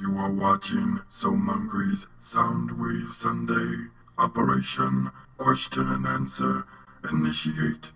You are watching Soundwave's Soundwave Sunday. Operation Question and Answer. Initiate.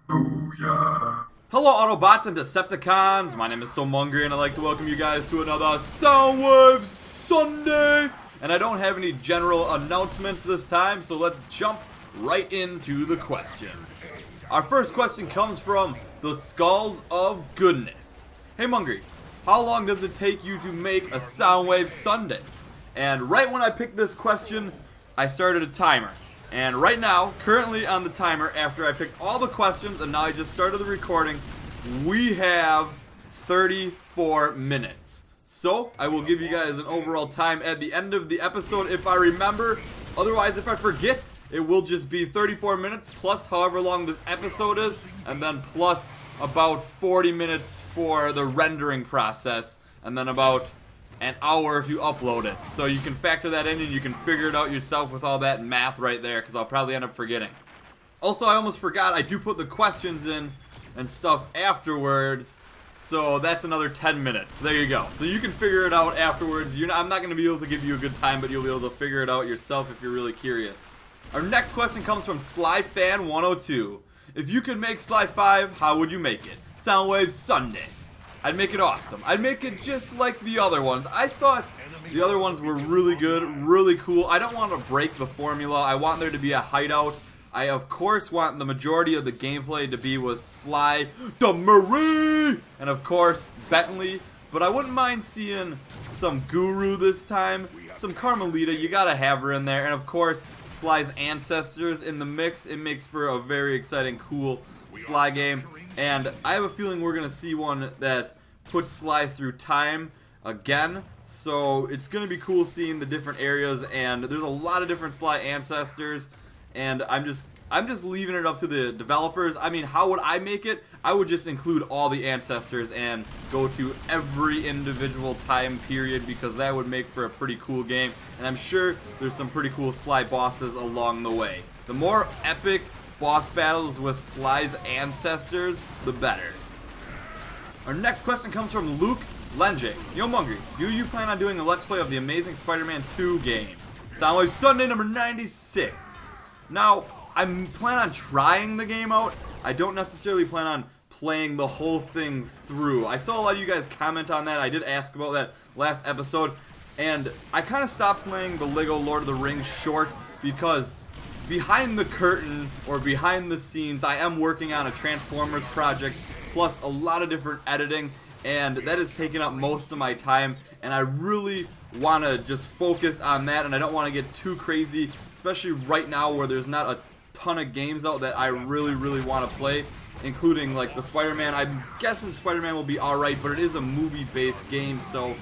Booyah. Hello Autobots and Decepticons, my name is Movemonger and I'd like to welcome you guys to another Soundwave Sunday. And I don't have any general announcements this time, so let's jump right into the questions. Our first question comes from the Skulls of Goodness. Hey Mungry, how long does it take you to make a Soundwave Sunday? And right when I picked this question, I started a timer. And right now, currently on the timer, after I picked all the questions and now I just started the recording, we have 34 minutes. So, I will give you guys an overall time at the end of the episode if I remember. Otherwise, if I forget, it will just be 34 minutes plus however long this episode is, and then plus about 40 minutes for the rendering process, and then about an hour to upload it. So you can factor that in and you can figure it out yourself with all that math right there, because I'll probably end up forgetting. Also, I almost forgot, I do put the questions in and stuff afterwards, so that's another 10 minutes. There you go. So you can figure it out afterwards. I'm not going to be able to give you a good time, but you'll be able to figure it out yourself if you're really curious. Our next question comes from SlyFan102. If you could make Sly 5, how would you make it? Soundwave Sunday. I'd make it awesome. I'd make it just like the other ones. I thought the other ones were really good, really cool. I don't want to break the formula. I want there to be a hideout. I, of course, want the majority of the gameplay to be with Sly the Marine, and, of course, Bentley. But I wouldn't mind seeing some Guru this time, some Carmelita. You gotta have her in there. And, of course, Sly's ancestors in the mix. It makes for a very exciting, cool Sly game. And I have a feeling we're going to see one that puts Sly through time again. So it's going to be cool seeing the different areas, and there's a lot of different Sly ancestors, and I'm just leaving it up to the developers. I mean, how would I make it? I would just include all the ancestors and go to every individual time period, because that would make for a pretty cool game, and I'm sure there's some pretty cool Sly bosses along the way. The more epic boss battles with Sly's ancestors, the better. Our next question comes from Luke Lenjik. Yo Mungry, do you plan on doing a Let's Play of the Amazing Spider-Man 2 game? Soundwave Sunday number 96. Now, I plan on trying the game out. I don't necessarily plan on playing the whole thing through. I saw a lot of you guys comment on that. I did ask about that last episode, and I kind of stopped playing the LEGO Lord of the Rings short because behind the curtain, or behind the scenes, I am working on a Transformers project, plus a lot of different editing, and that is taking up most of my time, and I really want to just focus on that, and I don't want to get too crazy, especially right now where there's not a ton of games out that I really want to play, including like the Spider-Man. I'm guessing Spider-Man will be alright, but it is a movie-based game, so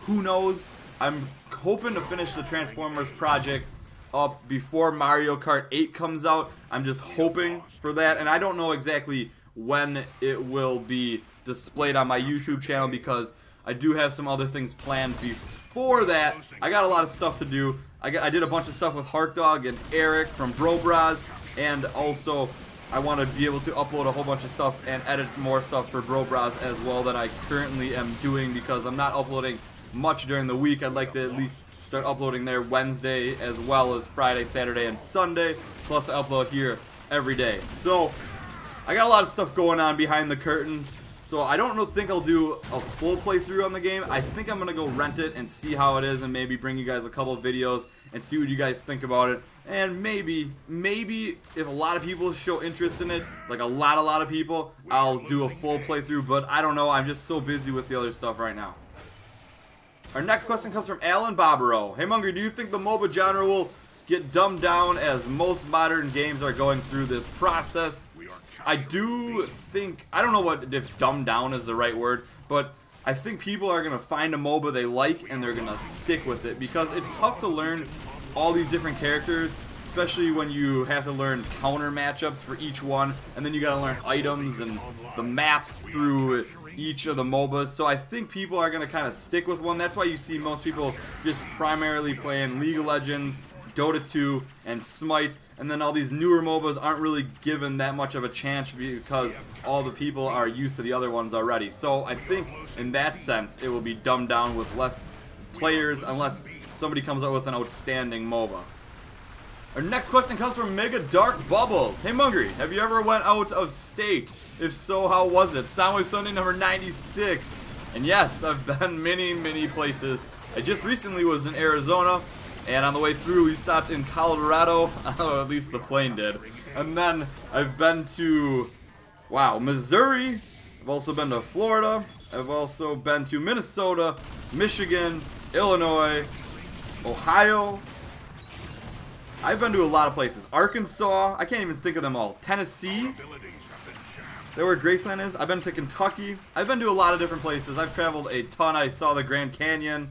who knows. I'm hoping to finish the Transformers project up before Mario Kart 8 comes out. I'm just hoping for that, and I don't know exactly when it will be displayed on my YouTube channel, because I do have some other things planned before that. I got a lot of stuff to do. I did a bunch of stuff with Harkdog and Eric from Bro Bras, and also I want to be able to upload a whole bunch of stuff and edit more stuff for Bro Bras as well that I currently am doing, because I'm not uploading much during the week. I'd like to at least start uploading there Wednesday as well as Friday, Saturday, and Sunday, plus I upload here every day. So I got a lot of stuff going on behind the curtains, so I don't think I'll do a full playthrough on the game. I think I'm gonna go rent it and see how it is, and maybe bring you guys a couple of videos and see what you guys think about it. And maybe if a lot of people show interest in it, like a lot of people, I'll do a full playthrough, but I don't know. I'm just so busy with the other stuff right now. Our next question comes from Alan Barbaro. Hey Munger, do you think the MOBA genre will get dumbed down as most modern games are going through this process? I do think, I don't know if dumbed down is the right word, but I think people are going to find a MOBA they like and they're going to stick with it, because it's tough to learn all these different characters, especially when you have to learn counter matchups for each one, and then you got to learn items and the maps through each of the MOBAs. So I think people are going to kind of stick with one. That's why you see most people just primarily playing League of Legends, Dota 2, and Smite, and then all these newer MOBAs aren't really given that much of a chance because all the people are used to the other ones already. So I think in that sense it will be dumbed down with less players unless somebody comes out with an outstanding MOBA. Our next question comes from Mega Dark Bubbles. Hey Mungry, have you ever went out of state? If so, how was it? Soundwave Sunday number 96. And yes, I've been many places. I just recently was in Arizona, and on the way through we stopped in Colorado, or at least the plane did. And then I've been to, wow, Missouri. I've also been to Florida. I've also been to Minnesota, Michigan, Illinois, Ohio. I've been to a lot of places. Arkansas, I can't even think of them all. Tennessee, is that where Graceland is? I've been to Kentucky. I've been to a lot of different places. I've traveled a ton. I saw the Grand Canyon,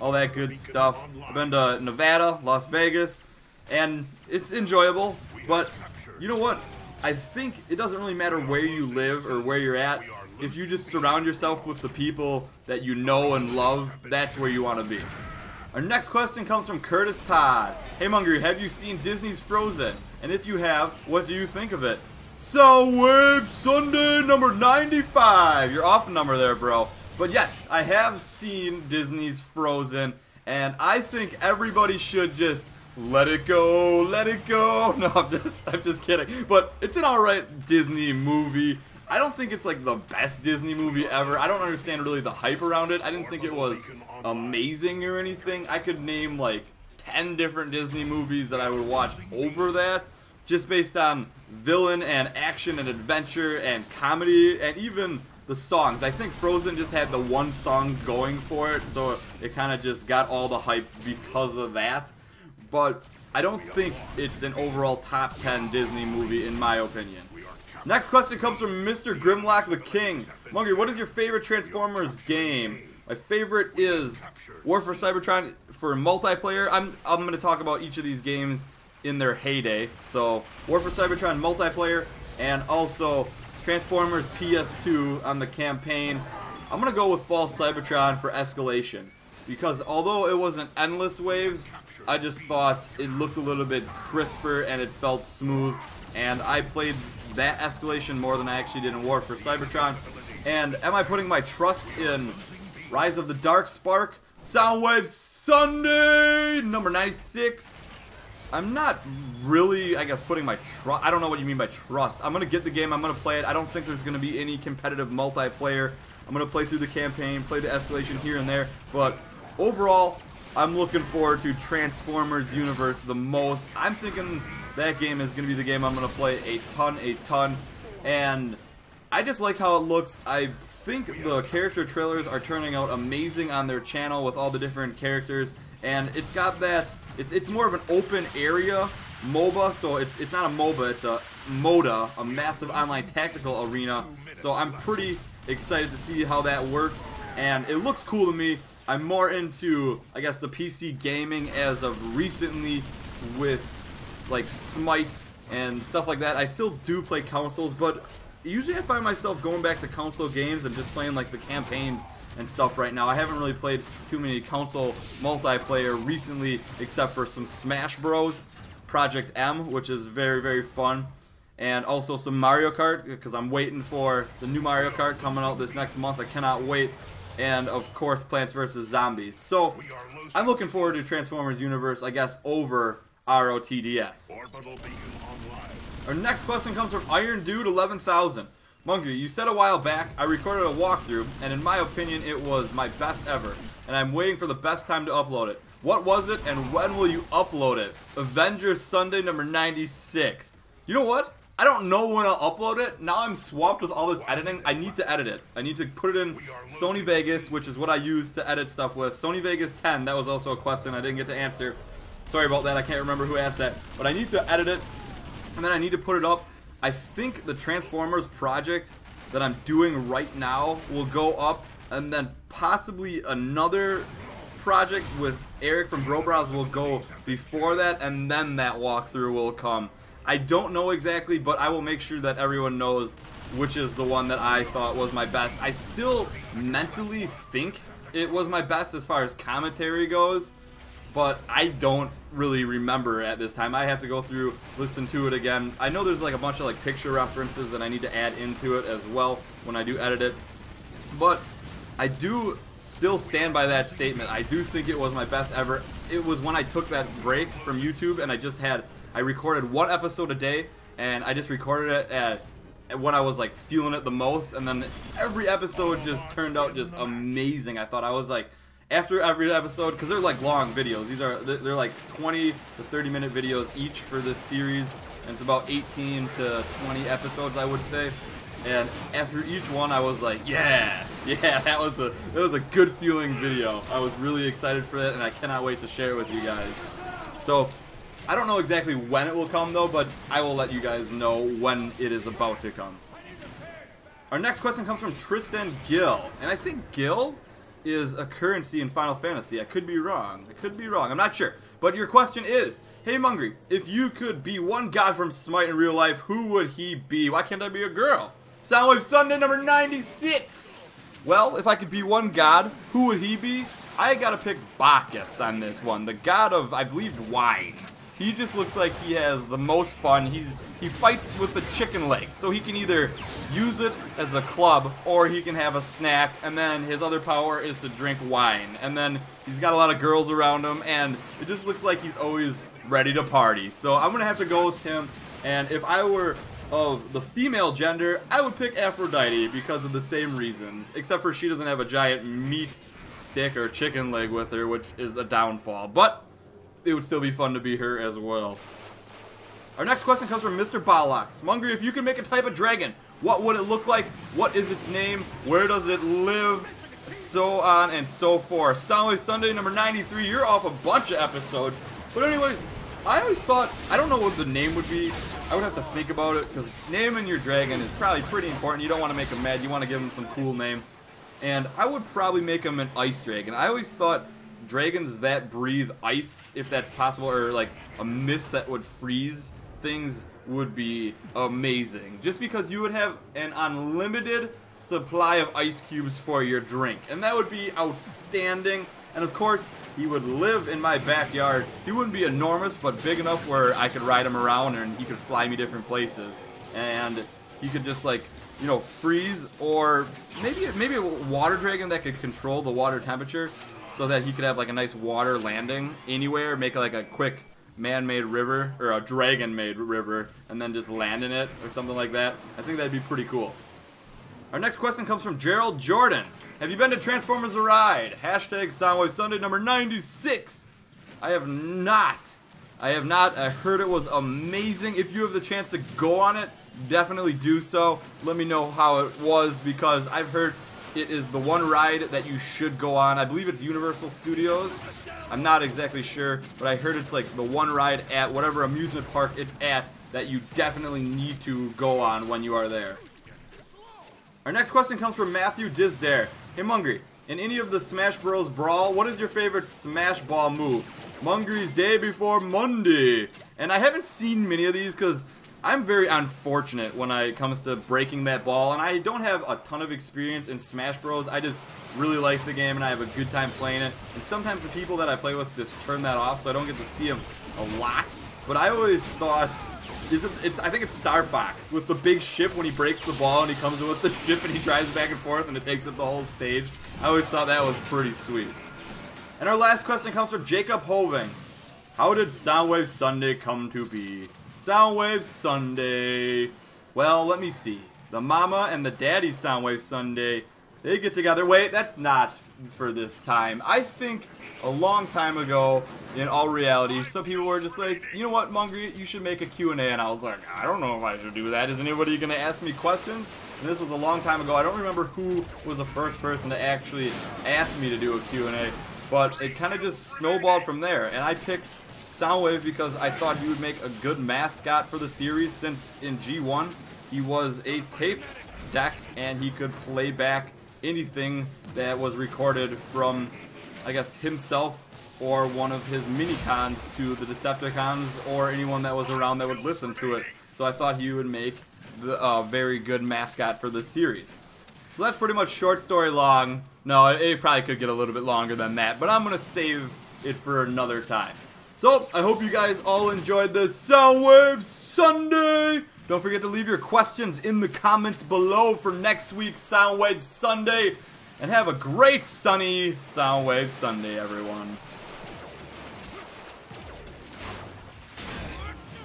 all that good stuff. I've been to Nevada, Las Vegas, and it's enjoyable. But you know what? I think it doesn't really matter where you live or where you're at. If you just surround yourself with the people that you know and love, that's where you want to be. Our next question comes from Curtis Todd. Hey Munger, have you seen Disney's Frozen? And if you have, what do you think of it? Soundwave Sunday number 95. You're off number there, bro. But yes, I have seen Disney's Frozen, and I think everybody should just let it go, let it go. No, I'm just kidding. But it's an alright Disney movie. I don't think it's like the best Disney movie ever. I don't understand really the hype around it. I didn't think it was amazing or anything. I could name like 10 different Disney movies that I would watch over that, just based on villain and action and adventure and comedy and even the songs. I think Frozen just had the one song going for it, so it kind of just got all the hype because of that. But I don't think it's an overall top 10 Disney movie in my opinion. Next question comes from Mr. Grimlock the King. Munger, what is your favorite Transformers game? My favorite is War for Cybertron for multiplayer. I'm going to talk about each of these games in their heyday. So War for Cybertron multiplayer and also Transformers PS2 on the campaign. I'm going to go with Fall Cybertron for escalation, because although it wasn't endless waves, I just thought it looked a little bit crisper and it felt smooth, and I played that escalation more than I actually did in War for Cybertron. And am I putting my trust in Rise of the Dark Spark? Soundwave Sunday number 96. I'm not really, I guess, putting my trust. I don't know what you mean by trust. I'm going to get the game. I'm going to play it. I don't think there's going to be any competitive multiplayer. I'm going to play through the campaign, play the escalation here and there. But overall, I'm looking forward to Transformers Universe the most. I'm thinking that game is going to be the game I'm going to play a ton. And I just like how it looks. I think the character trailers are turning out amazing on their channel with all the different characters. And it's got that, it's more of an open area MOBA. So it's not a MOBA, it's a MODA, a massive online tactical arena. So I'm pretty excited to see how that works. And it looks cool to me. I'm more into, I guess, the PC gaming as of recently with like Smite and stuff like that. I still do play consoles, but usually I find myself going back to console games and just playing like the campaigns and stuff right now. I haven't really played too many console multiplayer recently, except for some Smash Bros, Project M, which is very fun, and also some Mario Kart, because I'm waiting for the new Mario Kart coming out this next month. I cannot wait. And of course Plants vs. Zombies. So I'm looking forward to Transformers Universe, I guess, over ROTDS. Our next question comes from Iron Dude 11,000. Monkey, you said a while back I recorded a walkthrough, and in my opinion it was my best ever, and I'm waiting for the best time to upload it. What was it, and when will you upload it? Avengers Sunday number 96. You know what? I don't know when I'll upload it. Now I'm swamped with all this editing. I need to edit it. I need to put it in Sony Vegas, which is what I use to edit stuff with. Sony Vegas 10, that was also a question I didn't get to answer. Sorry about that, I can't remember who asked that. But I need to edit it, and then I need to put it up. I think the Transformers project that I'm doing right now will go up, and then possibly another project with Eric from Bro Bros will go before that, and then that walkthrough will come. I don't know exactly, but I will make sure that everyone knows which is the one that I thought was my best. I still mentally think it was my best as far as commentary goes, but I don't really remember at this time. I have to go through, listen to it again. I know there's like a bunch of like picture references that I need to add into it as well when I do edit it. But I do still stand by that statement. I do think it was my best ever. It was when I took that break from YouTube and I recorded one episode a day, and I just recorded it at when I was like feeling it the most, and then every episode just turned out just amazing. I thought I was like, after every episode, because they're like long videos. They're like 20 to 30-minute videos each for this series, and it's about 18 to 20 episodes, I would say. And after each one, I was like, yeah, that was a good feeling video. I was really excited for that, and I cannot wait to share it with you guys. So I don't know exactly when it will come though, but I will let you guys know when it is about to come. Our next question comes from Tristan Gill, and I think Gill is a currency in Final Fantasy. I could be wrong. I'm not sure. But your question is, hey Mungry, if you could be one god from Smite in real life, who would he be? Why can't I be a girl? Soundwave Sunday number 96. Well, if I could be one god, who would he be? I gotta pick Bacchus on this one, the god of, I believe, wine. He just looks like he has the most fun. He fights with the chicken leg, so he can either use it as a club or he can have a snack, and then his other power is to drink wine. And then he's got a lot of girls around him, and it just looks like he's always ready to party. So I'm gonna have to go with him, and if I were of the female gender, I would pick Aphrodite because of the same reasons, except for she doesn't have a giant meat stick or chicken leg with her, which is a downfall. But it would still be fun to be her as well. Our next question comes from Mr. Bollocks. Mungry, if you could make a type of dragon, what would it look like? What is its name? Where does it live? So on and so forth. Soundwave Sunday number 93. You're off a bunch of episodes. But anyways, I always thought, I don't know what the name would be. I would have to think about it, because naming your dragon is probably pretty important. You don't want to make him mad. You want to give him some cool name. And I would probably make him an ice dragon. I always thought dragons that breathe ice, if that's possible, or like a mist that would freeze things, would be amazing. Just because you would have an unlimited supply of ice cubes for your drink, and that would be outstanding. And of course, he would live in my backyard. He wouldn't be enormous, but big enough where I could ride him around and he could fly me different places. And he could just, like, you know, freeze, or maybe a water dragon that could control the water temperature so that he could have like a nice water landing anywhere, make like a quick man-made river, or a dragon-made river, and then just land in it or something like that. I think that'd be pretty cool. Our next question comes from Gerald Jordan. Have you been to Transformers The Ride? Hashtag Soundwave Sunday number 96. I have not. I heard it was amazing. If you have the chance to go on it, definitely do so. Let me know how it was, because I've heard it is the one ride that you should go on. I believe it's Universal Studios. I'm not exactly sure, but I heard it's like the one ride at whatever amusement park it's at that you definitely need to go on when you are there. Our next question comes from Matthew Disdare. Hey Mungry, in any of the Smash Bros. Brawl, what is your favorite Smash Ball move? Mungry's Day Before Monday. And I haven't seen many of these because I'm very unfortunate when it comes to breaking that ball, and I don't have a ton of experience in Smash Bros. I just really like the game and I have a good time playing it. And sometimes the people that I play with just turn that off, so I don't get to see them a lot. But I always thought, I think it's Star Fox with the big ship when he breaks the ball and he comes in with the ship and he drives back and forth and it takes up the whole stage. I always thought that was pretty sweet. And our last question comes from Jacob Hoving. How did Soundwave Sunday come to be? Soundwave Sunday. Well, let me see. The mama and the daddy Soundwave Sunday, they get together. Wait, that's not for this time. I think a long time ago, in all reality, some people were just like, you know what, Mungry, you should make a Q&A. And I was like, I don't know if I should do that. Is anybody going to ask me questions? And this was a long time ago. I don't remember who was the first person to actually ask me to do a Q&A. But it kind of just snowballed from there. And I picked Soundwave because I thought he would make a good mascot for the series, since in G1 he was a tape deck and he could play back anything that was recorded from, I guess, himself or one of his mini-cons to the Decepticons or anyone that was around that would listen to it. So I thought he would make a very good mascot for the series. So that's pretty much short story long. No, it probably could get a little bit longer than that, but I'm going to save it for another time. So, I hope you guys all enjoyed this Soundwave Sunday. Don't forget to leave your questions in the comments below for next week's Soundwave Sunday. and have a great sunny Soundwave Sunday, everyone.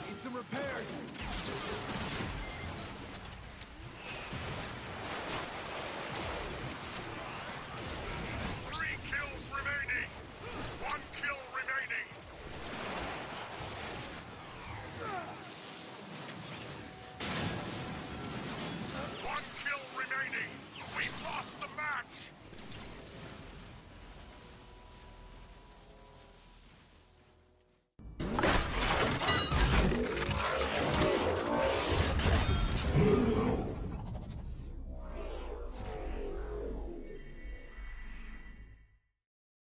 Need some repairs.